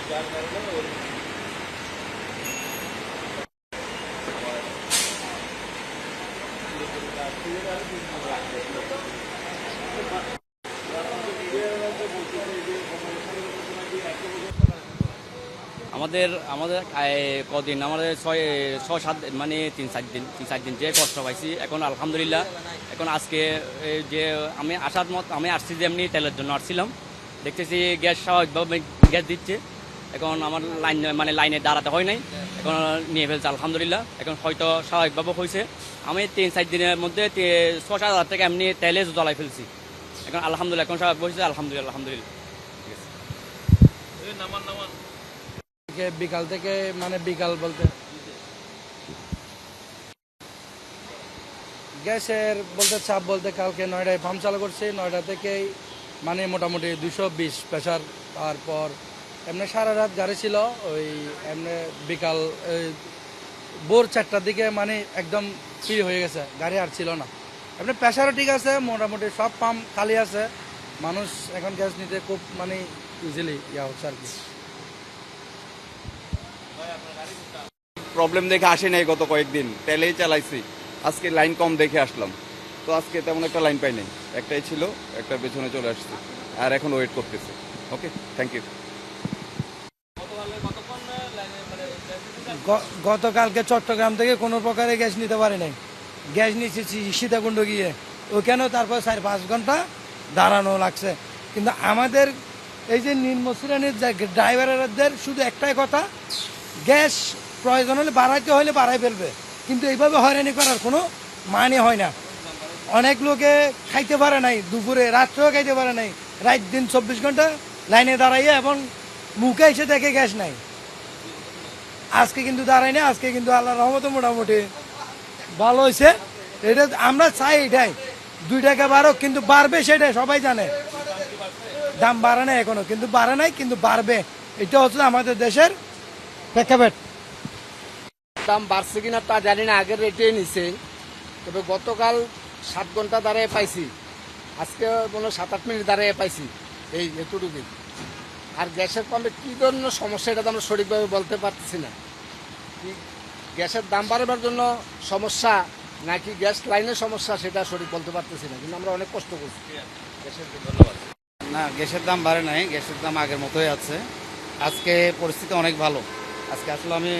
আমাদের আমাদের কদিন আমাদের ছয় সাত মানে তিন চার দিন যে কষ্ট পাইছি, এখন আলহামদুলিল্লাহ। এখন আজকে যে আমি আসছি যে এমনি তেলের জন্য আসছিলাম, দেখতেছি গ্যাস স্বাভাবিকভাবে গ্যাস দিচ্ছে। এখন আমার লাইনে দাঁড়াতে হয় নাই, এখন নিয়ে ফেলছে আলহামদুলিল্লাহ। এখন হয়তো স্বাভাবিকভাবে হয়েছে। আমি 3-4 দিনের মধ্যে 6,000 টাকা এমনি তেলে জ্বলাই ফেলছি। এখন আলহামদুলিল্লাহ, এখন স্বাভাবিক হয়েছে আলহামদুলিল্লাহ আলহামদুলিল্লাহ। বিকাল থেকে বিকাল বলতে গ্যাসের চাপ বলতে কালকে 9টায় পাম্প চালু করছে। 9টা থেকেই মোটামুটি 220 প্রেশার। তারপর এমনি সারা রাত গাড়ি ছিল। ওই এমনি বিকাল ভোর 4টার দিকে একদম ফ্রি হয়ে গেছে, গাড়ি আর ছিল না। এমনি প্রেশারও ঠিক আছে, মোটামুটি সব পাম্প খালি আছে। মানুষ এখন গ্যাস নিতে খুব ইজিলি হচ্ছে আর কি। প্রবলেম দেখে আসি নাই গত কয়েকদিন, তেলেই চালাইছি। আজকে লাইন কম দেখে আসলাম, তো আজকে তেমন একটা লাইন পাই নাই। একটাই ছিল, একটা পেছনে চলে আসছে, আর এখন ওয়েট করতেছে। ওকে, থ্যাংক ইউ। গতকালকে চট্টগ্রাম থেকে কোনো প্রকারে গ্যাস নিতে পারে নাই। গ্যাস নিচ্ছে সীতাকুণ্ড গিয়ে, ওখানেও তারপর 4-5 ঘন্টা দাঁড়ানো লাগছে। কিন্তু আমাদের এই যে নিম্ন শ্রেণীর ড্রাইভারদের শুধু একটাই কথা, গ্যাস প্রয়োজন হলে বাড়াইতে হলে বাড়াই ফেলবে, কিন্তু এইভাবে হয়রানি করার কোনো মানে হয় না। অনেক লোকে খাইতে পারে নাই, দুপুরে রাত্রেও খাইতে পারে নাই, রাত দিন 24 ঘন্টা লাইনে দাঁড়াইয়া এবং মুখে এসে দেখে গ্যাস নাই। আজকে কিন্তু দাঁড়াই না, আজকে কিন্তু আল্লাহর রহমতে মোটামুটি ভালো হয়েছে। এটা আমরা চাই, এটাই 2 টাকা বাড়ুক, কিন্তু বাড়বে সেটাই সবাই জানে। দাম বাড়ে নাই এখনো, কিন্তু বাড়ে নাই, কিন্তু বাড়বে। এটা হচ্ছে আমাদের দেশের প্রেক্ষাপট। দাম বাড়ছে কিনা তা জানি না, আগের রেটে নিছে। তবে গতকাল 7 ঘন্টা দাঁড়িয়ে পাইছি, আজকে 7-8 মিনিট দাঁড়িয়ে পাইছি, এই এতটুকুই। আর গ্যাসের পাম্পে কী ধরনের সমস্যা এটা তো আমরা সঠিকভাবে বলতে পারতেছি না। কি গ্যাসের দাম বাড়াবার জন্য সমস্যা নাকি গ্যাস লাইনের সমস্যা সেটা সঠিক বলতে পারতেছি না, কিন্তু আমরা অনেক কষ্ট করছি। ধন্যবাদ। না, গ্যাসের দাম বাড়ে নাই, গ্যাসের দাম আগের মতোই আছে। আজকে পরিস্থিতি অনেক ভালো। আজকে আসলে আমি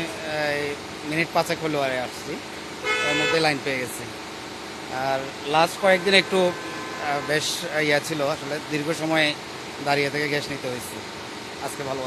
মিনিট 5 হলেও আসছি, ওর মধ্যে লাইন পেয়ে গেছি। আর লাস্ট কয়েকদিন একটু বেশ ছিল, আসলে দীর্ঘ সময় দাঁড়িয়ে থেকে গ্যাস নিতে হয়েছে। আজকে ভালো